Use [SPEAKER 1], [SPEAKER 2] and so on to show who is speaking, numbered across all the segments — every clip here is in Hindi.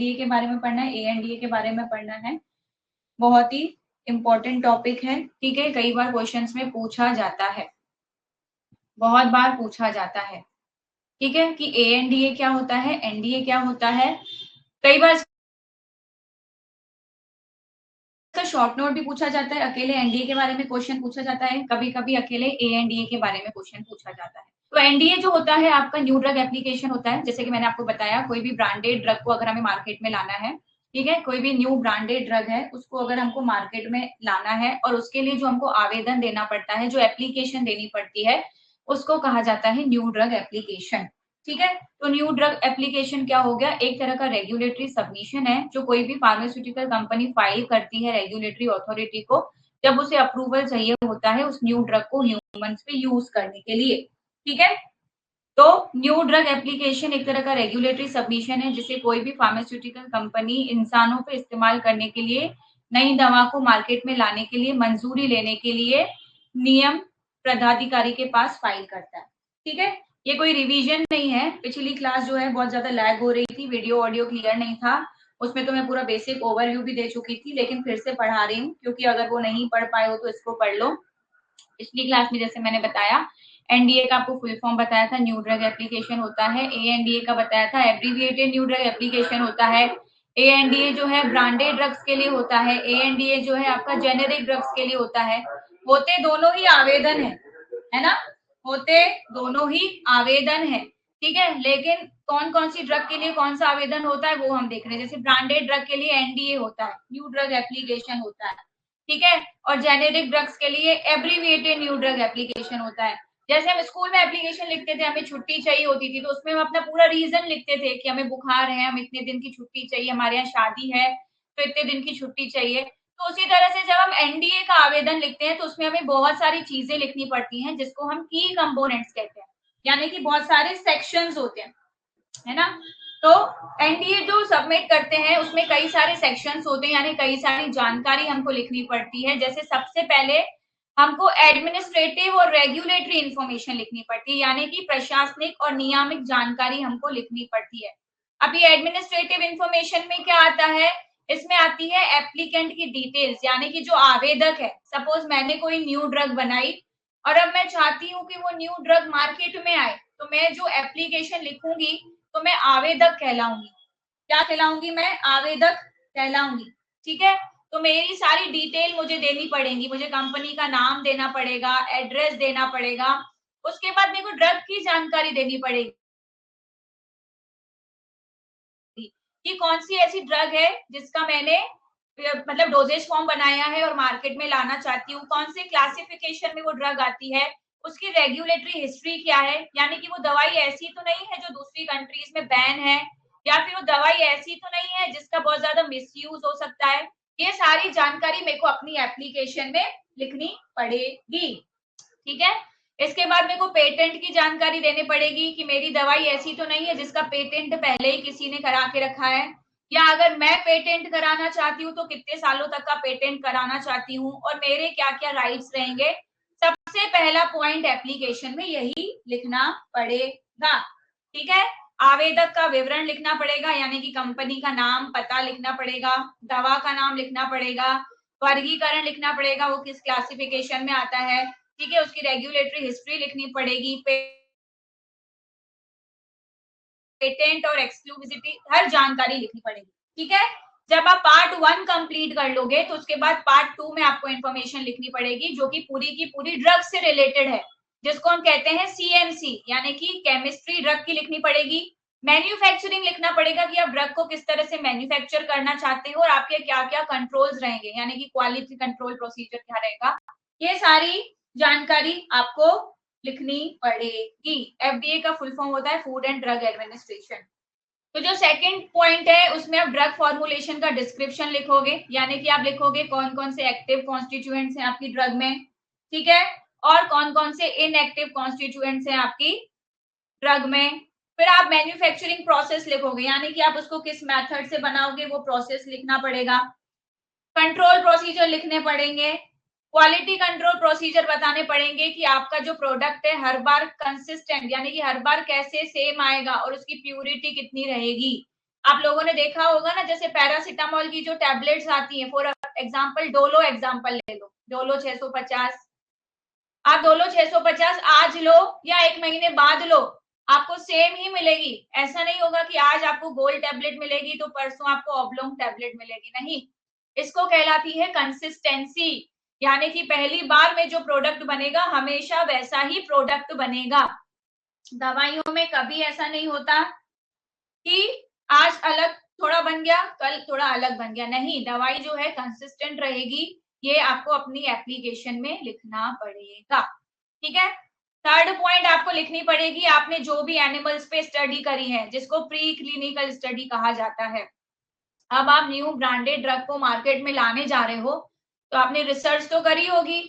[SPEAKER 1] एनडीए के बारे में पढ़ना है, एएनडीए के बारे में पढ़ना है। बहुत ही इंपॉर्टेंट टॉपिक है, ठीक है। कई बार क्वेश्चंस में पूछा जाता है, बहुत बार पूछा जाता है, ठीक है, कि एएनडीए क्या होता है, एनडीए क्या होता है। कई बार शॉर्ट नोट भी पूछा जाता है, अकेले एनडीए के बारे में क्वेश्चन पूछा जाता है, कभी कभी अकेले एएनडीए के बारे में क्वेश्चन पूछा जाता है। तो एनडीए जो होता है आपका न्यू ड्रग एप्लीकेशन होता है। जैसे कि मैंने आपको बताया, कोई भी ब्रांडेड ड्रग को अगर हमें मार्केट में लाना है, ठीक है, कोई भी न्यू ब्रांडेड ड्रग है उसको अगर हमको मार्केट में लाना है और उसके लिए जो हमको आवेदन देना पड़ता है, जो एप्लीकेशन देनी पड़ती है, उसको कहा जाता है न्यू ड्रग एप्लीकेशन, ठीक है। तो न्यू ड्रग एप्लीकेशन क्या हो गया, एक तरह का रेगुलेटरी सबमिशन है जो कोई भी फार्मास्यूटिकल कंपनी फाइल करती है रेगुलेटरी अथॉरिटी को, जब उसे अप्रूवल चाहिए होता है उस न्यू ड्रग को ह्यूमंस पे यूज करने के लिए, ठीक है। तो न्यू ड्रग एप्लीकेशन एक तरह का रेगुलेटरी सबमिशन है जिसे कोई भी फार्मास्यूटिकल कंपनी इंसानों पे इस्तेमाल करने के लिए, नई दवा को मार्केट में लाने के लिए, मंजूरी लेने के लिए नियम पदाधिकारी के पास फाइल करता है, ठीक है। ये कोई रिवीजन नहीं है, पिछली क्लास जो है बहुत ज्यादा लैग हो रही थी, वीडियो ऑडियो क्लियर नहीं था, उसमें तो मैं पूरा बेसिक ओवरव्यू भी दे चुकी थी, लेकिन फिर से पढ़ा रही हूँ क्योंकि अगर वो नहीं पढ़ पाए हो तो इसको पढ़ लो। पिछली क्लास में जैसे मैंने बताया, एनडीए का आपको फुल फॉर्म बताया था, न्यू ड्रग एप्लीकेशन होता है। एएनडीए का बताया था, एब्रीविएटेड न्यू ड्रग एप्लीकेशन होता है। एएनडीए जो है ब्रांडेड ड्रग्स के लिए होता है, एएनडीए जो है आपका जेनेरिक ड्रग्स के लिए होता है। होते दोनों ही आवेदन है ना, होते दोनों ही आवेदन है, ठीक है। लेकिन कौन कौन सी ड्रग के लिए कौन सा आवेदन होता है वो हम देख रहे हैं। जैसे ब्रांडेड ड्रग के लिए एनडीए होता है, न्यू ड्रग एप्लीकेशन होता है, ठीक है। और जेनेरिक ड्रग्स के लिए एब्रीविएटेड न्यू ड्रग एप्लीकेशन होता है। जैसे हम स्कूल में एप्लीकेशन लिखते थे, हमें छुट्टी चाहिए होती थी तो उसमें हम अपना पूरा रीजन लिखते थे कि हमें बुखार है, हम इतने दिन की छुट्टी चाहिए, हमारे यहाँ शादी है तो इतने दिन की छुट्टी चाहिए। तो उसी तरह से जब हम एनडीए का आवेदन लिखते हैं तो उसमें हमें बहुत सारी चीजें लिखनी पड़ती हैं जिसको हम की कंपोनेंट्स कहते हैं, यानी कि बहुत सारे सेक्शंस होते हैं, है ना। तो एनडीए जो सबमिट करते हैं उसमें कई सारे सेक्शंस होते हैं, यानी कई सारी जानकारी हमको लिखनी पड़ती है। जैसे सबसे पहले हमको एडमिनिस्ट्रेटिव और रेगुलेटरी इंफॉर्मेशन लिखनी पड़ती है, यानी कि प्रशासनिक और नियामक जानकारी हमको लिखनी पड़ती है। अब ये एडमिनिस्ट्रेटिव इंफॉर्मेशन में क्या आता है, इसमें आती है एप्लीकेंट की डिटेल्स, यानी कि जो आवेदक है। सपोज मैंने कोई न्यू ड्रग बनाई और अब मैं चाहती हूँ कि वो न्यू ड्रग मार्केट में आए, तो मैं जो एप्लीकेशन लिखूंगी तो मैं आवेदक कहलाऊंगी। क्या कहलाऊंगी, मैं आवेदक कहलाऊंगी, ठीक है। तो मेरी सारी डिटेल मुझे देनी पड़ेगी, मुझे कंपनी का नाम देना पड़ेगा, एड्रेस देना पड़ेगा, उसके बाद मेरे को ड्रग की जानकारी देनी पड़ेगी कि कौन सी ऐसी ड्रग है जिसका मैंने मतलब डोजेज फॉर्म बनाया है और मार्केट में लाना चाहती हूँ, कौन से क्लासिफिकेशन में वो ड्रग आती है, उसकी रेगुलेटरी हिस्ट्री क्या है, यानी कि वो दवाई ऐसी तो नहीं है जो दूसरी कंट्रीज में बैन है, या फिर वो दवाई ऐसी तो नहीं है जिसका बहुत ज्यादा मिसयूज हो सकता है। ये सारी जानकारी मेरे को अपनी एप्लीकेशन में लिखनी पड़ेगी, ठीक है। इसके बाद मेरे को पेटेंट की जानकारी देनी पड़ेगी कि मेरी दवाई ऐसी तो नहीं है जिसका पेटेंट पहले ही किसी ने करा के रखा है, या अगर मैं पेटेंट कराना चाहती हूँ तो कितने सालों तक का पेटेंट कराना चाहती हूँ और मेरे क्या क्या राइट्स रहेंगे। सबसे पहला पॉइंट एप्लीकेशन में यही लिखना पड़ेगा, ठीक है। आवेदक का विवरण लिखना पड़ेगा, यानी कि कंपनी का नाम पता लिखना पड़ेगा, दवा का नाम लिखना पड़ेगा, वर्गीकरण लिखना पड़ेगा, वो किस क्लासिफिकेशन में आता है, ठीक है। उसकी रेगुलेटरी हिस्ट्री लिखनी पड़ेगी, पेटेंट और एक्सक्लूसिविटी हर जानकारी लिखनी पड़ेगी, ठीक है। जब आप पार्ट 1 कंप्लीट कर लोगे तो उसके बाद पार्ट 2 में आपको इंफॉर्मेशन लिखनी पड़ेगी जो कि पूरी की पूरी ड्रग से रिलेटेड है, जिसको हम कहते हैं सीएमसी, यानी कि केमिस्ट्री ड्रग की लिखनी पड़ेगी। मैन्युफैक्चरिंग लिखना पड़ेगा कि आप ड्रग को किस तरह से मैन्युफैक्चर करना चाहते हो और आपके क्या क्या कंट्रोल्स रहेंगे, यानी कि क्वालिटी कंट्रोल प्रोसीजर क्या रहेगा, ये सारी जानकारी आपको लिखनी पड़ेगी। एफडीए का फुल फॉर्म होता है फूड एंड ड्रग एडमिनिस्ट्रेशन। तो जो सेकंड पॉइंट है उसमें आप ड्रग फॉर्मुलेशन का डिस्क्रिप्शन लिखोगे, यानी कि आप लिखोगे कौन कौन से एक्टिव कॉन्स्टिट्यूएंट्स हैं आपकी ड्रग में, ठीक है, और कौन कौन से इनएक्टिव कॉन्स्टिट्यूएंट्स हैं आपकी ड्रग में। फिर आप मैन्युफैक्चरिंग प्रोसेस लिखोगे, यानी कि आप उसको किस मेथड से बनाओगे वो प्रोसेस लिखना पड़ेगा। कंट्रोल प्रोसीजर लिखने पड़ेंगे, क्वालिटी कंट्रोल प्रोसीजर बताने पड़ेंगे कि आपका जो प्रोडक्ट है हर बार कंसिस्टेंट, यानी कि हर बार कैसे सेम आएगा और उसकी प्यूरिटी कितनी रहेगी। आप लोगों ने देखा होगा ना, जैसे पैरासिटामोल की जो टैबलेट्स आती हैं, फॉर एग्जाम्पल डोलो एग्जाम्पल ले लो, डोलो 650, आप डोलो 650 आज लो या 1 महीने बाद लो, आपको सेम ही मिलेगी। ऐसा नहीं होगा कि आज आपको गोल्ड टैबलेट मिलेगी तो परसों आपको ऑब्लोंग टैबलेट मिलेगी, नहीं। इसको कहलाती है कंसिस्टेंसी, यानी कि पहली बार में जो प्रोडक्ट बनेगा हमेशा वैसा ही प्रोडक्ट बनेगा। दवाइयों में कभी ऐसा नहीं होता कि आज अलग थोड़ा बन गया, कल थोड़ा अलग बन गया, नहीं, दवाई जो है कंसिस्टेंट रहेगी। ये आपको अपनी एप्लीकेशन में लिखना पड़ेगा, ठीक है। थर्ड पॉइंट आपको लिखनी पड़ेगी, आपने जो भी एनिमल्स पे स्टडी करी है, जिसको प्री क्लिनिकल स्टडी कहा जाता है। अब आप न्यू ब्रांडेड ड्रग को मार्केट में लाने जा रहे हो, तो आपने रिसर्च तो करी होगी,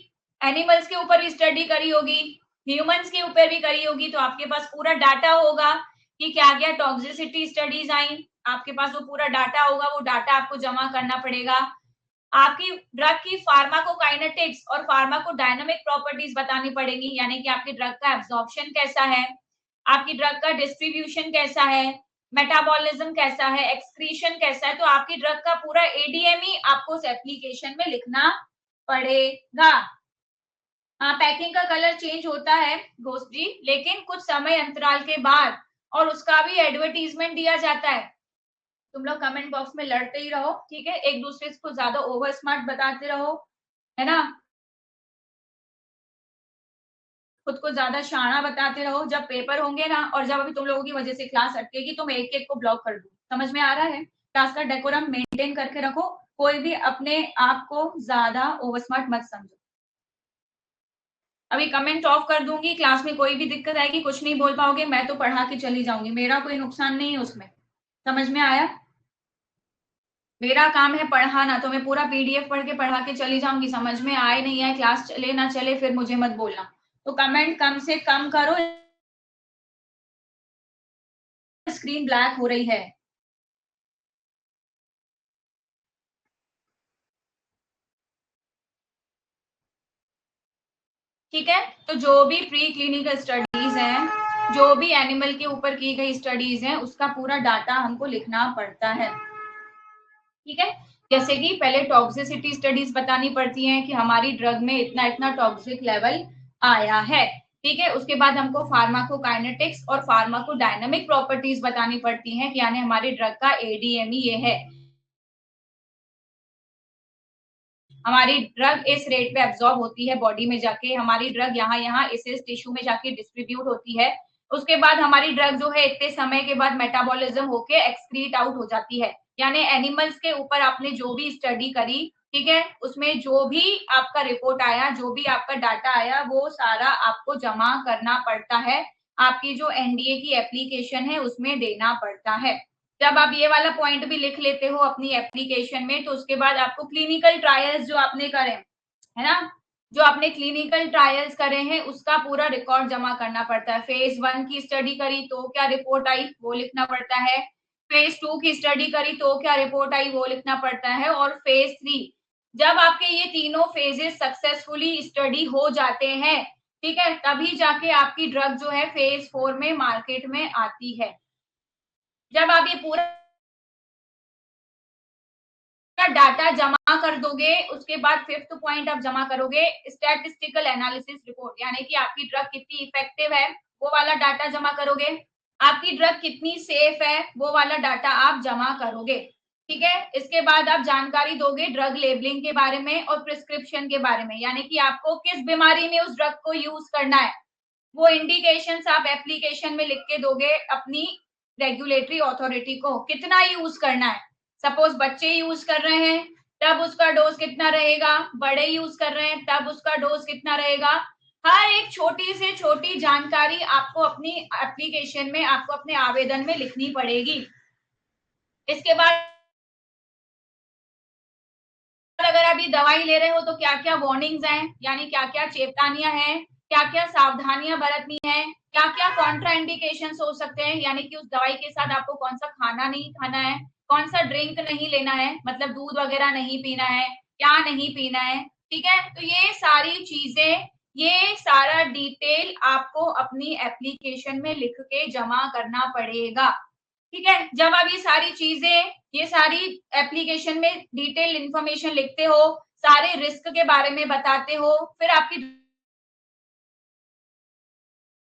[SPEAKER 1] एनिमल्स के ऊपर भी स्टडी करी होगी, ह्यूमंस के ऊपर भी करी होगी, तो आपके पास पूरा डाटा होगा कि क्या क्या टॉक्सिसिटी स्टडीज आई, आपके पास वो पूरा डाटा होगा, वो डाटा आपको जमा करना पड़ेगा। आपकी ड्रग की फार्माकोकाइनेटिक्स और फार्माकोडायनामिक प्रॉपर्टीज बतानी पड़ेगी, यानी कि आपकी ड्रग का एब्जॉर्प्शन कैसा है, आपकी ड्रग का डिस्ट्रीब्यूशन कैसा है, मेटाबॉलिज्म कैसा है, एक्सक्रीशन कैसा है, तो आपकी ड्रग का पूरा एडीएमई आपको उस एप्लीकेशन में लिखना पड़ेगा। हाँ, पैकिंग का कलर चेंज होता है घोष जी, लेकिन कुछ समय अंतराल के बाद, और उसका भी एडवर्टीजमेंट दिया जाता है। तुम लोग कमेंट बॉक्स में लड़ते ही रहो, ठीक है, एक दूसरे को ज्यादा ओवर स्मार्ट बताते रहो, है ना, खुद को ज्यादा शाना बताते रहो। जब पेपर होंगे ना, और जब अभी तुम लोगों की वजह से क्लास अटकेगी, तो मैं एक एक को ब्लॉक कर दूं। समझ में आ रहा है? क्लास का डेकोरम मेंटेन करके रखो, कोई भी अपने आप को ज्यादा ओवर स्मार्ट मत समझो। अभी कमेंट ऑफ कर दूंगी, क्लास में कोई भी दिक्कत आएगी, कुछ नहीं बोल पाओगे, मैं तो पढ़ा के चली जाऊंगी, मेरा कोई नुकसान नहीं है उसमें। समझ में आया? मेरा काम है पढ़ाना, तो मैं पूरा पीडीएफ पढ़ के पढ़ा के चली जाऊंगी, समझ में आए नहीं आए, क्लास चले ना चले, फिर मुझे मत बोलना। तो कमेंट कम से कम करो, स्क्रीन ब्लैक हो रही है। ठीक है, तो जो भी प्री क्लिनिकल स्टडीज हैं, जो भी एनिमल के ऊपर की गई स्टडीज हैं, उसका पूरा डाटा हमको लिखना पड़ता है, ठीक है। जैसे कि पहले टॉक्सिसिटी स्टडीज बतानी पड़ती हैं कि हमारी ड्रग में इतना इतना टॉक्सिक लेवल आया है, ठीक है। उसके बाद हमको फार्माकोकाइनेटिक्स और फार्माकोडायनामिक प्रॉपर्टीज बतानी पड़ती हैं कि यानी हमारी ड्रग का एडीएमई ये है, हमारी ड्रग इस रेट पे एब्जॉर्ब होती है बॉडी में जाके, हमारी ड्रग यहाँ यहाँ इस टिश्यू में जाके डिस्ट्रीब्यूट होती है। उसके बाद हमारी ड्रग जो है इतने समय के बाद मेटाबॉलिज्म होके एक्सक्रीट आउट हो जाती है। यानी एनिमल्स के ऊपर आपने जो भी स्टडी करी, ठीक है, उसमें जो भी आपका रिपोर्ट आया, जो भी आपका डाटा आया, वो सारा आपको जमा करना पड़ता है, आपकी जो एनडीए की एप्लीकेशन है उसमें देना पड़ता है। जब आप ये वाला पॉइंट भी लिख लेते हो अपनी एप्लीकेशन में, तो उसके बाद आपको क्लिनिकल ट्रायल्स जो आपने करे, है ना, जो आपने क्लिनिकल ट्रायल्स करे हैं उसका पूरा रिकॉर्ड जमा करना पड़ता है। फेज 1 की स्टडी करी तो क्या रिपोर्ट आई वो लिखना पड़ता है, फेज 2 की स्टडी करी तो क्या रिपोर्ट आई वो लिखना पड़ता है, और फेज 3, जब आपके ये तीनों फेजेस सक्सेसफुली स्टडी हो जाते हैं, ठीक है, तभी जाके आपकी ड्रग जो है फेज 4 में मार्केट में आती है। जब आप ये पूरा डाटा जमा कर दोगे, उसके बाद फिफ्थ पॉइंट आप जमा करोगे स्टैटिस्टिकल एनालिसिस रिपोर्ट, यानी कि आपकी ड्रग कितनी इफेक्टिव है वो वाला डाटा जमा करोगे, आपकी ड्रग कितनी सेफ है वो वाला डाटा आप जमा करोगे, ठीक है। इसके बाद आप जानकारी दोगे ड्रग लेबलिंग के बारे में और प्रिस्क्रिप्शन के बारे में, यानी कि आपको किस बीमारी में उस ड्रग को यूज करना है, वो इंडिकेशंस आप एप्लीकेशन में लिख के दोगे अपनी रेगुलेटरी अथॉरिटी को, कितना यूज करना है। सपोज बच्चे यूज कर रहे हैं तब उसका डोज कितना रहेगा, बड़े यूज कर रहे हैं तब उसका डोज कितना रहेगा, हर एक छोटी से छोटी जानकारी आपको अपनी एप्लीकेशन में, आपको अपने आवेदन में लिखनी पड़ेगी। इसके बाद अगर आप ये दवाई ले रहे हो तो क्या क्या वार्निंग्स हैं, यानी क्या क्या चेतावनियां हैं, क्या क्या सावधानियां बरतनी है, क्या क्या कॉन्ट्रा इंडिकेशन हो सकते हैं, यानी कि उस दवाई के साथ आपको कौन सा खाना नहीं खाना है, कौन सा ड्रिंक नहीं लेना है, मतलब दूध वगैरह नहीं पीना है, क्या नहीं पीना है, ठीक है। तो ये सारी चीजें, ये सारा डिटेल आपको अपनी एप्लीकेशन में लिख के जमा करना पड़ेगा, ठीक है। जब आप ये सारी चीजें, ये सारी एप्लीकेशन में डिटेल इंफॉर्मेशन लिखते हो, सारे रिस्क के बारे में बताते हो, फिर आपकी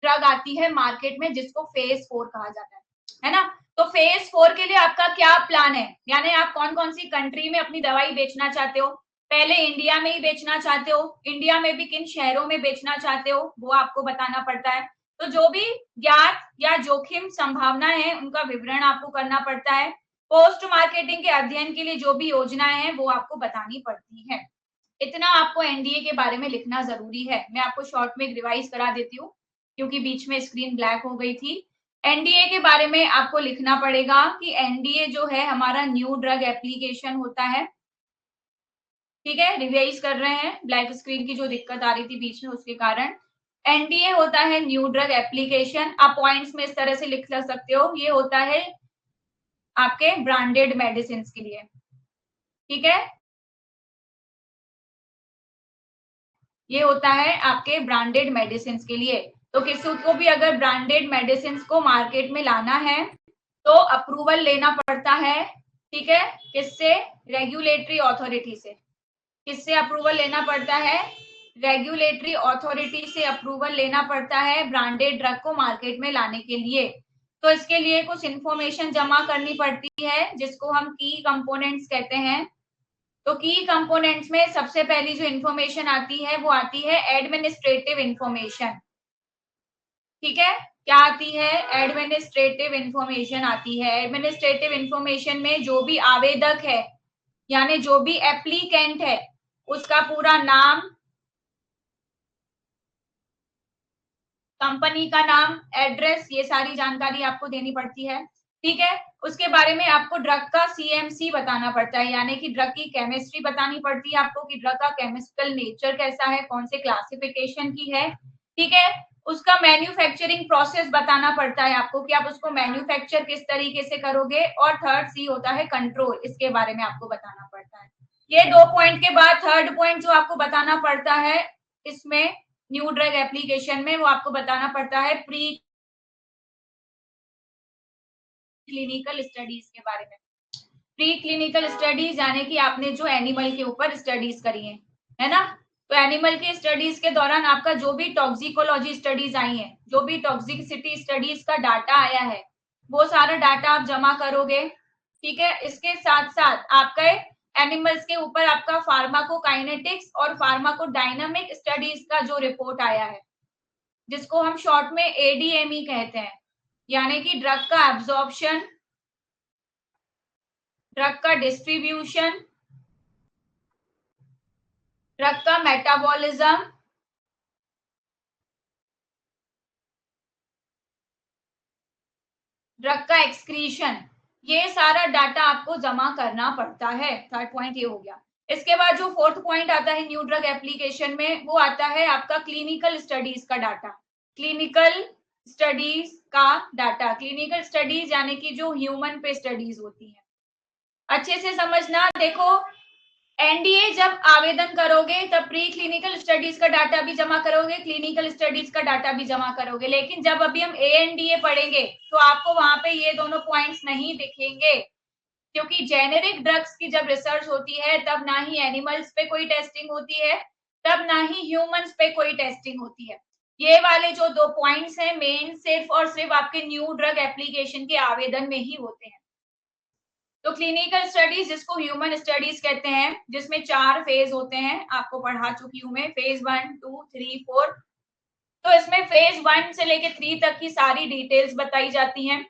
[SPEAKER 1] ड्रग आती है मार्केट में जिसको फेज 4 कहा जाता है ना। तो फेज 4 के लिए आपका क्या प्लान है, यानी आप कौन कौन सी कंट्री में अपनी दवाई बेचना चाहते हो। पहले इंडिया में ही बेचना चाहते हो, इंडिया में भी किन शहरों में बेचना चाहते हो वो आपको बताना पड़ता है। तो जो भी ज्ञात या जोखिम संभावना है उनका विवरण आपको करना पड़ता है। पोस्ट मार्केटिंग के अध्ययन के लिए जो भी योजनाएं हैं वो आपको बतानी पड़ती है। इतना आपको एनडीए के बारे में लिखना जरूरी है। मैं आपको शॉर्ट में रिवाइज करा देती हूँ क्योंकि बीच में स्क्रीन ब्लैक हो गई थी। एनडीए के बारे में आपको लिखना पड़ेगा कि एनडीए जो है हमारा न्यू ड्रग एप्लीकेशन होता है। ठीक है, रिवाइज कर रहे हैं, ब्लैक स्क्रीन की जो दिक्कत आ रही थी बीच में उसके कारण। एनडीए होता है न्यू ड्रग एप्लीकेशन। आप पॉइंट्स में इस तरह से लिख सकते हो, ये होता है आपके ब्रांडेड मेडिसिन के लिए। ठीक है, ये होता है आपके ब्रांडेड मेडिसिन के लिए। तो किसी को भी अगर ब्रांडेड मेडिसिन को मार्केट में लाना है तो अप्रूवल लेना पड़ता है। ठीक है, किससे, रेगुलेटरी अथॉरिटी से। किससे अप्रूवल लेना पड़ता है, रेगुलेटरी अथॉरिटी से अप्रूवल लेना पड़ता है ब्रांडेड ड्रग को मार्केट में लाने के लिए। तो इसके लिए कुछ इंफॉर्मेशन जमा करनी पड़ती है जिसको हम की कंपोनेंट्स कहते हैं। तो की कंपोनेंट्स में सबसे पहली जो इंफॉर्मेशन आती है वो आती है एडमिनिस्ट्रेटिव इंफॉर्मेशन। ठीक है, क्या आती है, एडमिनिस्ट्रेटिव इंफॉर्मेशन आती है। एडमिनिस्ट्रेटिव इंफॉर्मेशन में जो भी आवेदक है यानी जो भी एप्लीकेंट है उसका पूरा नाम, कंपनी का नाम, एड्रेस, ये सारी जानकारी आपको देनी पड़ती है। ठीक है, उसके बारे में आपको ड्रग का सीएमसी बताना पड़ता है, यानी कि ड्रग की केमिस्ट्री बतानी पड़ती है आपको कि ड्रग का केमिकल नेचर कैसा है, कौन से क्लासिफिकेशन की है। ठीक है, उसका मैन्युफैक्चरिंग प्रोसेस बताना पड़ता है आपको कि आप उसको मैन्युफैक्चर किस तरीके से करोगे। और थर्ड सी होता है कंट्रोल, इसके बारे में आपको बताना पड़ता है। ये 2 पॉइंट के बाद थर्ड पॉइंट जो आपको बताना पड़ता है इसमें न्यू ड्रग एप्लीकेशन में, वो आपको बताना पड़ता है प्री क्लिनिकल स्टडीज के बारे में। प्री क्लिनिकल स्टडीज यानी कि आपने जो एनिमल के ऊपर स्टडीज करी है ना। तो एनिमल के स्टडीज के दौरान आपका जो भी टॉक्सिकोलॉजी स्टडीज आई है, जो भी टॉक्सिसिटी स्टडीज का डाटा आया है वो सारा डाटा आप जमा करोगे। ठीक है, इसके साथ साथ आपका एनिमल्स के ऊपर आपका फार्माकोकाइनेटिक्स और फार्माकोडायनामिक स्टडीज का जो रिपोर्ट आया है जिसको हम शॉर्ट में एडीएमई कहते हैं, यानी कि ड्रग का एब्जॉर्प्शन, ड्रग का डिस्ट्रीब्यूशन, ड्रग का मेटाबॉलिज्म, ड्रग का एक्सक्रीशन, ये सारा डाटा आपको जमा करना पड़ता है। थर्ड पॉइंट ये हो गया। इसके बाद जो फोर्थ पॉइंट आता है न्यू ड्रग एप्लीकेशन में वो आता है आपका क्लिनिकल स्टडीज का डाटा। क्लिनिकल स्टडीज का डाटा, क्लिनिकल स्टडीज यानी कि जो ह्यूमन पे स्टडीज होती है। अच्छे से समझना, देखो एनडीए जब आवेदन करोगे तब प्री क्लिनिकल स्टडीज का डाटा भी जमा करोगे, क्लिनिकल स्टडीज का डाटा भी जमा करोगे। लेकिन जब अभी हम एएनडीए पढ़ेंगे तो आपको वहां पे ये दोनों पॉइंट्स नहीं दिखेंगे, क्योंकि जेनेरिक ड्रग्स की जब रिसर्च होती है तब ना ही एनिमल्स पे कोई टेस्टिंग होती है, तब ना ही ह्यूमंस पे कोई टेस्टिंग होती है। ये वाले जो 2 पॉइंट्स हैं मेन सिर्फ और सिर्फ आपके न्यू ड्रग एप्लीकेशन के आवेदन में ही होते हैं। तो क्लिनिकल स्टडीज जिसको ह्यूमन स्टडीज कहते हैं, जिसमें 4 फेज होते हैं, आपको पढ़ा चुकी हूं मैं, फेज 1, 2, 3, 4। तो इसमें फेज 1 से लेके 3 तक की सारी डिटेल्स बताई जाती हैं।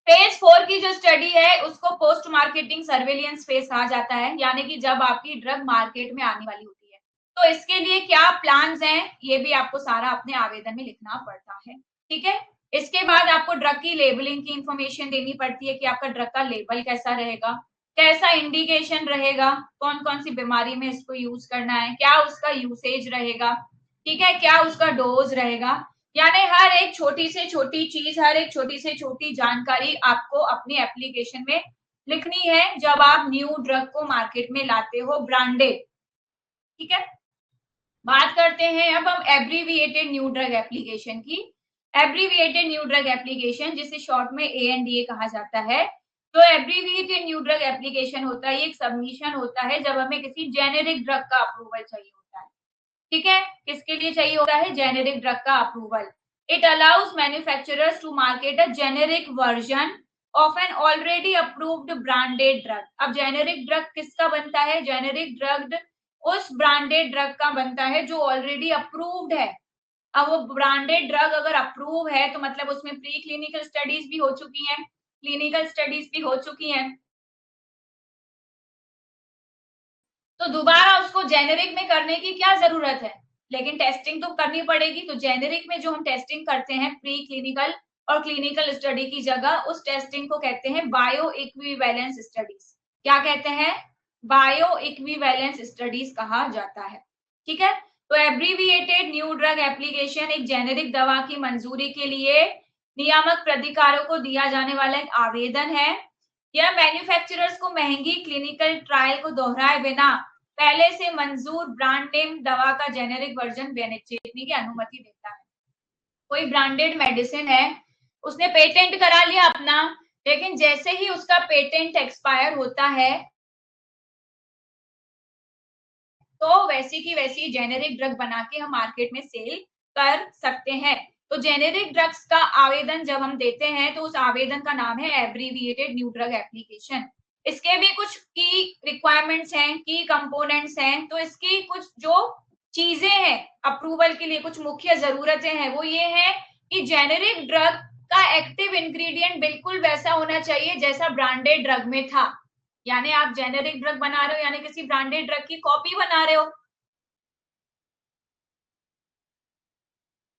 [SPEAKER 1] फेज 4 की जो स्टडी है उसको पोस्ट मार्केटिंग सर्वेलियंस फेज कहा जाता है, यानी कि जब आपकी ड्रग मार्केट में आने वाली होती है। तो इसके लिए क्या प्लान्स हैं ये भी आपको सारा अपने आवेदन में लिखना पड़ता है। ठीक है, इसके बाद आपको ड्रग की लेबलिंग की इंफॉर्मेशन देनी पड़ती है कि आपका ड्रग का लेबल कैसा रहेगा, कैसा इंडिकेशन रहेगा, कौन कौन सी बीमारी में इसको यूज करना है, क्या उसका यूसेज रहेगा, ठीक है, क्या उसका डोज रहेगा। यानी हर एक छोटी से छोटी चीज, हर एक छोटी से छोटी जानकारी आपको अपनी एप्लीकेशन में लिखनी है जब आप न्यू ड्रग को मार्केट में लाते हो ब्रांडेड। ठीक है, बात करते हैं अब हम एब्रीविएटेड न्यू ड्रग एप्लीकेशन की। एब्रीविएटेड न्यू ड्रग एप्लीकेशन जिसे शॉर्ट में ANDA कहा जाता है। तो एब्रीविएटेड न्यू ड्रग एप्लीकेशन होता है, एक सबमिशन होता है जब हमें किसी जेनेरिक ड्रग का अप्रूवल चाहिए होता है। ठीक है, किसके लिए चाहिए होता है? जेनेरिक ड्रग का approval. It allows manufacturers to market a generic version of an already approved branded drug. अब जेनेरिक ड्रग किसका बनता है? जेनेरिक ड्रग उस ब्रांडेड ड्रग का बनता है जो ऑलरेडी अप्रूव्ड है। अब वो ब्रांडेड ड्रग अगर अप्रूव है तो मतलब उसमें प्री क्लिनिकल स्टडीज भी हो चुकी हैं, क्लिनिकल स्टडीज भी हो चुकी हैं, तो दोबारा उसको जेनेरिक में करने की क्या जरूरत है? लेकिन टेस्टिंग तो करनी पड़ेगी। तो जेनेरिक में जो हम टेस्टिंग करते हैं प्री क्लिनिकल और क्लिनिकल स्टडी की जगह, उस टेस्टिंग को कहते हैं बायो इक्विवेलेंस स्टडीज। क्या कहते हैं? बायो इक्विवेलेंस स्टडीज कहा जाता है। ठीक है, तो एब्रीविएटेड न्यू ड्रग एप्लीकेशन एक जेनेरिक दवा की मंजूरी के लिए नियामक प्राधिकारों को दिया जाने वाला एक आवेदन है। यह मैन्युफैक्चरर्स को महंगी क्लिनिकल ट्रायल को दोहराए बिना पहले से मंजूर ब्रांड नेम दवा का जेनेरिक वर्जन बेचने की अनुमति देता है। कोई ब्रांडेड मेडिसिन है, उसने पेटेंट करा लिया अपना, लेकिन जैसे ही उसका पेटेंट एक्सपायर होता है तो वैसी की वैसी जेनेरिक ड्रग बना के हम मार्केट में सेल कर सकते हैं। तो जेनेरिक ड्रग्स का आवेदन जब हम देते हैं तो उस आवेदन का नाम है एब्रीविएटेड न्यू ड्रग एप्लीकेशन। इसके भी कुछ की रिक्वायरमेंट्स हैं, की कंपोनेंट्स हैं। तो इसकी कुछ जो चीजें हैं अप्रूवल के लिए, कुछ मुख्य जरूरतें हैं, वो ये है कि जेनेरिक ड्रग का एक्टिव इंग्रेडिएंट बिल्कुल वैसा होना चाहिए जैसा ब्रांडेड ड्रग में था। यानी आप जेनेरिक ड्रग बना रहे हो यानी किसी ब्रांडेड ड्रग की कॉपी बना रहे हो।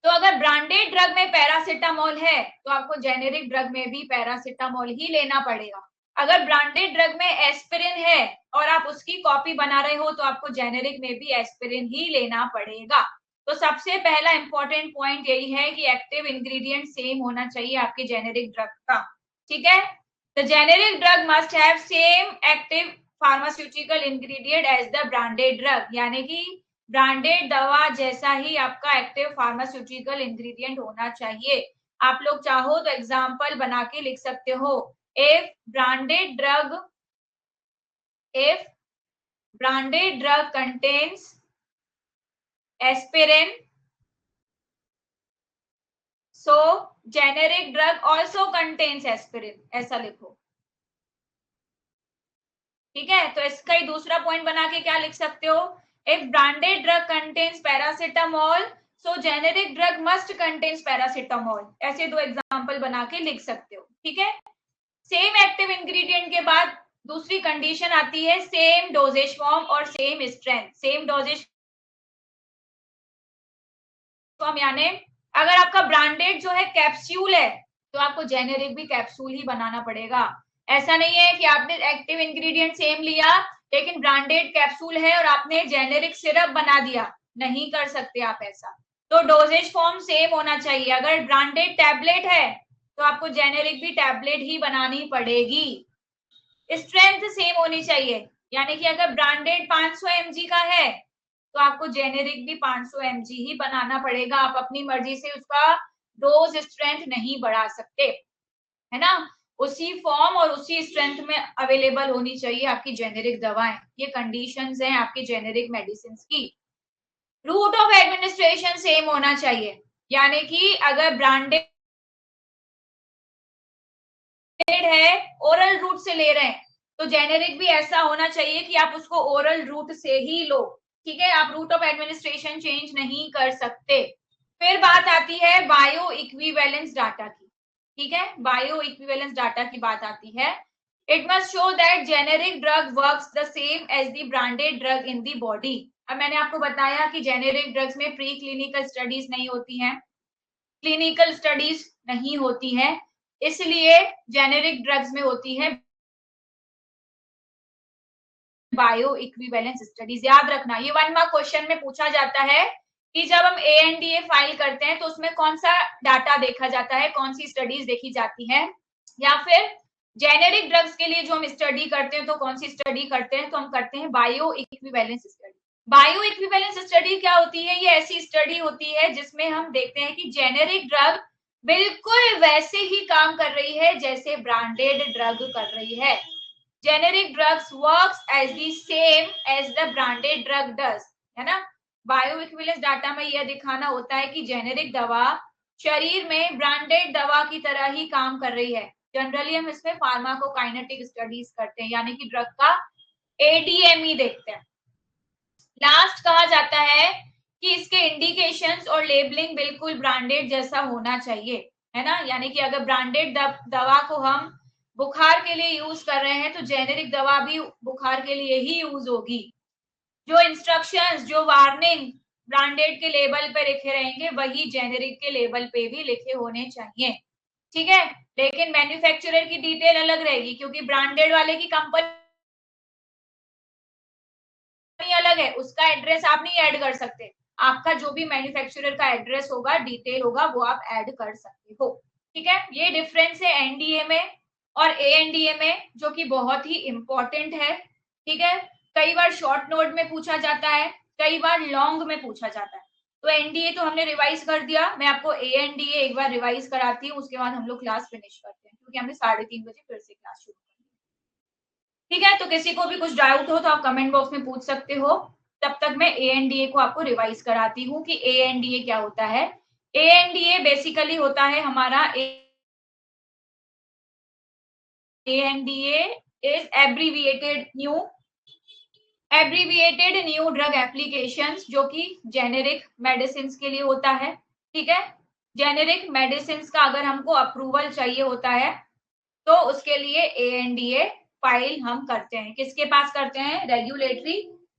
[SPEAKER 1] तो अगर ब्रांडेड ड्रग में पैरासिटामोल है तो आपको जेनेरिक ड्रग में भी पैरासिटामोल ही लेना पड़ेगा। अगर ब्रांडेड ड्रग में एस्पिरिन है और आप उसकी कॉपी बना रहे हो तो आपको जेनेरिक में भी एस्पिरिन ही लेना पड़ेगा। तो सबसे पहला इंपॉर्टेंट पॉइंट यही है कि एक्टिव इंग्रेडिएंट सेम होना चाहिए आपके जेनेरिक ड्रग का। ठीक है, the generic drug must have same active pharmaceutical ingredient as the branded drug. यानी कि ब्रांडेड दवा जैसा ही आपका एक्टिव फार्मास्यूटिकल इंग्रेडिएंट होना चाहिए। आप लोग चाहो तो एग्जांपल बना के लिख सकते हो। If branded drug contains aspirin, so generic drug also contains aspirin, ऐसा लिखो। ठीक है, तो इसका ही दूसरा पॉइंट बना के क्या लिख सकते हो? If branded drug contains paracetamol, so generic drug must contains paracetamol. ऐसे दो एग्जांपल बना के लिख सकते हो। ठीक है, सेम एक्टिव इंग्रेडिएंट के बाद दूसरी कंडीशन आती है सेम डोजेज फॉर्म और same strength. Same doses form यानी अगर आपका ब्रांडेड जो है कैप्सूल है तो आपको जेनेरिक भी कैप्सूल ही बनाना पड़ेगा। ऐसा नहीं है कि आपने एक्टिव इंग्रेडिएंट सेम लिया लेकिन ब्रांडेड कैप्सूल है और आपने जेनेरिक सिरप बना दिया, नहीं कर सकते आप ऐसा। तो डोजेज फॉर्म सेम होना चाहिए। अगर ब्रांडेड टैबलेट है तो आपको जेनेरिक भी टैबलेट ही बनानी पड़ेगी। स्ट्रेंथ सेम होनी चाहिए, यानी कि अगर ब्रांडेड 500 mg का है तो आपको जेनेरिक भी 500 mg ही बनाना पड़ेगा। आप अपनी मर्जी से उसका डोज स्ट्रेंथ नहीं बढ़ा सकते, है ना। उसी फॉर्म और उसी स्ट्रेंथ में अवेलेबल होनी चाहिए आपकी जेनेरिक दवाएं। ये कंडीशंस हैं आपकी जेनेरिक मेडिसिन की। रूट ऑफ एडमिनिस्ट्रेशन सेम होना चाहिए, यानी कि अगर ब्रांडेड है ओरल रूट से ले रहे हैं तो जेनेरिक भी ऐसा होना चाहिए कि आप उसको ओरल रूट से ही लो। ठीक है, आप रूट ऑफ एडमिनिस्ट्रेशन चेंज नहीं कर सकते। फिर बात आती है बायो इक्विवेलेंस डाटा की। ठीक है, बायो इक्विवेलेंस डाटा की बात आती है। It must show that generic drug works the same as the branded drug in the body. अब मैंने आपको बताया कि जेनेरिक ड्रग्स में प्री क्लिनिकल स्टडीज नहीं होती हैं, क्लिनिकल स्टडीज नहीं होती है, इसलिए जेनेरिक ड्रग्स में होती है बायो इक्विवेलेंस स्टडीज। याद रखना ये 1 मार्क क्वेश्चन में पूछा जाता है कि जब हम ANDA फाइल करते हैं तो उसमें कौन सा डाटा देखा जाता है, कौन सी स्टडीज देखी जाती है, या फिर जेनेरिक ड्रग्स के लिए जो हम स्टडी करते हैं तो कौन सी स्टडी करते हैं, तो हम करते हैं bio equivalence study. Bio equivalence study क्या होती है? ये ऐसी स्टडी होती है जिसमें हम देखते हैं कि जेनेरिक ड्रग बिल्कुल वैसे ही काम कर रही है जैसे ब्रांडेड ड्रग कर रही है। Generic drugs works as the same as the branded drug does, है ना। बायो इक्विवेलेंस डाटा में यह दिखाना होता है कि जेनेरिक दवा शरीर में ब्रांडेड दवा की तरह ही काम कर रही है। जनरली हम इसमें फार्माकोकाइनेटिक स्टडीज करते हैं, यानी कि ड्रग का एडीएमई देखते हैं। लास्ट कहा जाता है कि इसके इंडिकेशंस और लेबलिंग बिल्कुल ब्रांडेड जैसा होना चाहिए, है ना। यानी कि अगर ब्रांडेड दवा को हम बुखार के लिए यूज कर रहे हैं तो जेनेरिक दवा भी बुखार के लिए ही यूज होगी। जो इंस्ट्रक्शंस, जो वार्निंग ब्रांडेड के लेबल पे लिखे रहेंगे वही जेनेरिक के लेबल पे भी लिखे होने चाहिए, ठीक है। लेकिन मैन्युफैक्चरर की डिटेल अलग रहेगी, क्योंकि ब्रांडेड वाले की कंपनी अलग है, उसका एड्रेस आप नहीं ऐड कर सकते। आपका जो भी मैन्युफैक्चरर का एड्रेस होगा, डिटेल होगा, वो आप ऐड कर सकते हो, ठीक है। ये डिफरेंस है एनडीए में और एएनडीए में, जो कि बहुत ही इंपॉर्टेंट है, ठीक है। कई बार शॉर्ट नोट में पूछा जाता है, कई बार लॉन्ग में पूछा जाता है। तो एनडीए तो हमने रिवाइज कर दिया, मैं आपको एएनडीए एक बार रिवाइज कराती हूँ, उसके बाद हम लोग क्लास फिनिश करते हैं, क्योंकि हमने 3:30 बजे फिर से क्लास शुरू। ठीक है, तो किसी को भी कुछ डाउट हो तो आप कमेंट बॉक्स में पूछ सकते हो। तब तक मैं एएनडीए को आपको रिवाइज कराती हूँ कि एएनडीए क्या होता है। एएनडीए बेसिकली होता है हमारा, ANDA is abbreviated new drug applications, जो कि जेनेरिक मेडिसिन के लिए होता है, ठीक है। जेनेरिक मेडिसिन का अगर हमको अप्रूवल चाहिए होता है तो उसके लिए एएनडीए फाइल हम करते हैं। किसके पास करते हैं? रेगुलेटरी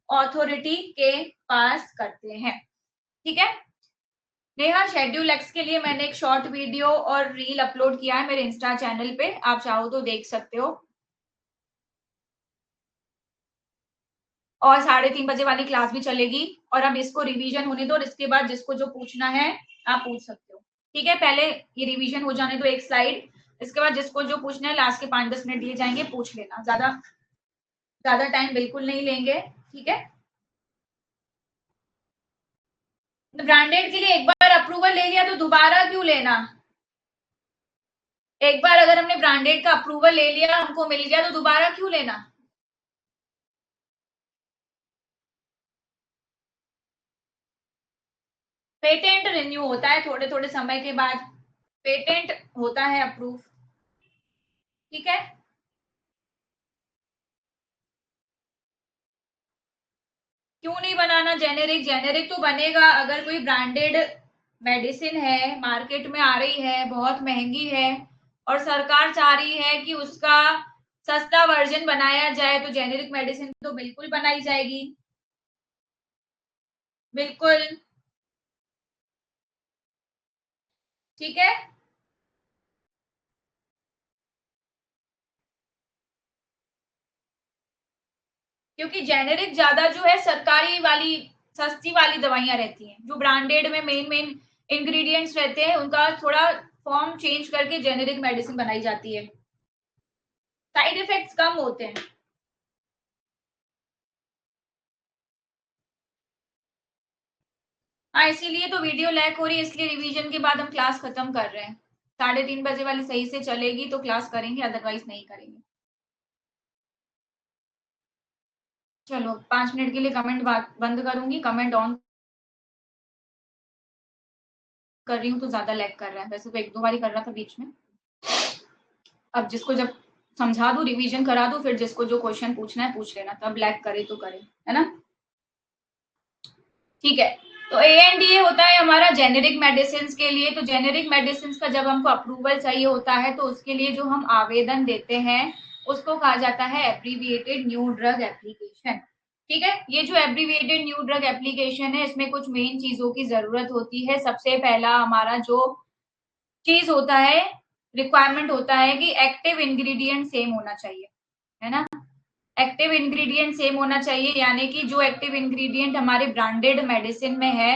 [SPEAKER 1] ऑथोरिटी के पास करते हैं, ठीक है। नेहा, शेड्यूल एक्स के लिए मैंने एक शॉर्ट वीडियो और रील अपलोड किया है मेरे इंस्टा चैनल पे, आप चाहो तो देख सकते हो। और 3:30 बजे वाली क्लास भी चलेगी, और अब इसको रिवीजन होने दो, और इसके बाद जिसको जो पूछना है आप पूछ सकते हो, ठीक है। पहले ये रिवीजन हो जाने दो एक स्लाइड, इसके बाद जिसको जो पूछना है लास्ट के 5-10 मिनट दिए जाएंगे, पूछ लेना, ज्यादा ज्यादा टाइम बिल्कुल नहीं लेंगे, ठीक है। ब्रांडेड के लिए एक बार अप्रूवल ले लिया तो दोबारा क्यों लेना? एक बार अगर हमने ब्रांडेड का अप्रूवल ले लिया, हमको मिल गया, तो दोबारा क्यों लेना? पेटेंट रिन्यू होता है थोड़े थोड़े समय के बाद, पेटेंट होता है अप्रूव, ठीक है। क्यों नहीं बनाना जेनेरिक? जेनेरिक तो बनेगा अगर कोई ब्रांडेड मेडिसिन है, मार्केट में आ रही है, बहुत महंगी है, और सरकार चाह रही है कि उसका सस्ता वर्जन बनाया जाए, तो जेनेरिक मेडिसिन तो बिल्कुल बनाई जाएगी, बिल्कुल, ठीक है। क्योंकि जेनेरिक ज्यादा जो है सरकारी वाली, सस्ती वाली दवाइयां रहती हैं, जो ब्रांडेड में मेन मेन इंग्रेडिएंट्स रहते हैं उनका थोड़ा फॉर्म चेंज करके जेनेरिक मेडिसिन बनाई जाती है, साइड इफेक्ट्स कम होते हैं। हाँ, इसीलिए तो वीडियो लैग हो रही है, इसलिए रिवीजन के बाद हम क्लास खत्म कर रहे हैं। 3:30 बजे वाली सही से चलेगी तो क्लास करेंगे, अदरवाइज नहीं करेंगे। चलो 5 मिनट के लिए कमेंट बंद करूंगी, कमेंट ऑन कर रही हूँ तो ज्यादा लैग कर रहा है, वैसे तो 1-2 बार कर रहा था बीच में। अब जिसको जब समझा दू, रिवीजन करा दू, फिर जिसको जो क्वेश्चन पूछना है पूछ लेना, तब लैग करे तो करे, है ना। ठीक है, तो एएनडीए होता है हमारा जेनेरिक मेडिसिन के लिए। तो जेनेरिक मेडिसिन का जब हमको अप्रूवल चाहिए होता है तो उसके लिए जो हम आवेदन देते हैं उसको कहा जाता है एब्रीविएटेड न्यू ड्रग एप्लीकेशन, ठीक है। ये जो एब्रीविएटेड न्यू ड्रग एप्लीकेशन है, इसमें कुछ मेन चीजों की जरूरत होती है। सबसे पहला हमारा जो चीज होता है, रिक्वायरमेंट होता है कि एक्टिव इंग्रेडिएंट सेम होना चाहिए, है ना। एक्टिव इंग्रेडिएंट सेम होना चाहिए, यानी कि जो एक्टिव इंग्रेडिएंट हमारे ब्रांडेड मेडिसिन में है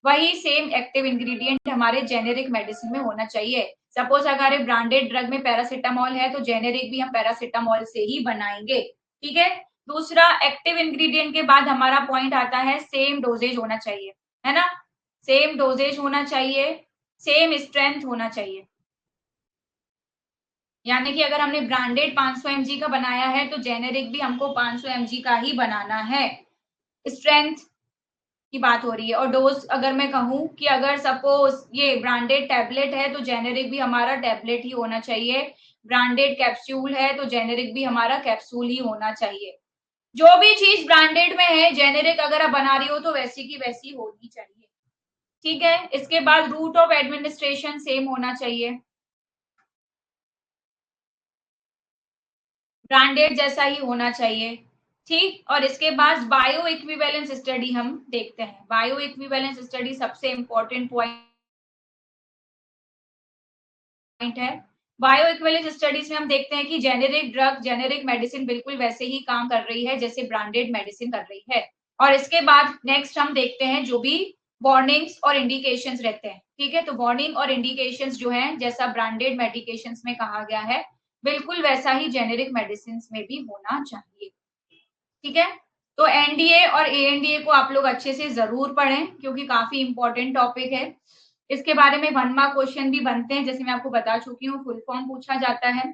[SPEAKER 1] वही सेम एक्टिव इंग्रेडिएंट हमारे जेनेरिक मेडिसिन में होना चाहिए। सपोज अगर ब्रांडेड ड्रग में पैरासिटामोल है तो जेनेरिक भी हम पैरासिटामोल से ही बनाएंगे, ठीक है। दूसरा, एक्टिव इंग्रेडिएंट के बाद हमारा पॉइंट आता है सेम डोजेज होना चाहिए, है ना, सेम डोजेज होना चाहिए, सेम स्ट्रेंथ होना चाहिए। यानी कि अगर हमने ब्रांडेड 500 mg का बनाया है तो जेनेरिक भी हमको 500 mg का ही बनाना है। स्ट्रेंथ की बात हो रही है। और डोज अगर मैं कहूं कि अगर सपोज ये ब्रांडेड टैबलेट है तो जेनेरिक भी हमारा टैबलेट ही होना चाहिए, ब्रांडेड कैप्सूल है तो जेनेरिक भी हमारा कैप्सूल ही होना चाहिए। जो भी चीज ब्रांडेड में है जेनेरिक अगर आप बना रही हो तो वैसी की वैसी होनी चाहिए। ठीक है। इसके बाद रूट ऑफ एडमिनिस्ट्रेशन सेम होना चाहिए, ब्रांडेड जैसा ही होना चाहिए। ठीक। और इसके बाद बायो इक्विवेलेंस स्टडी हम देखते हैं। बायो इक्विवेलेंस स्टडी सबसे इंपॉर्टेंट पॉइंट है। बायो इक्विवेलेंस स्टडीज में हम देखते हैं कि जेनेरिक ड्रग, जेनेरिक मेडिसिन बिल्कुल वैसे ही काम कर रही है जैसे ब्रांडेड मेडिसिन कर रही है। और इसके बाद नेक्स्ट हम देखते हैं जो भी वार्निंग्स और इंडिकेशंस रहते हैं। ठीक है। तो वार्निंग और इंडिकेशंस जो है जैसा ब्रांडेड मेडिकेशंस में कहा गया है बिल्कुल वैसा ही जेनेरिक मेडिसिन में भी होना चाहिए। ठीक है। तो एनडीए और एएनडीए को आप लोग अच्छे से जरूर पढ़ें क्योंकि काफी इंपॉर्टेंट टॉपिक है। इसके बारे में 1 मार्क क्वेश्चन भी बनते हैं, जैसे मैं आपको बता चुकी हूँ, फुल फॉर्म पूछा जाता है।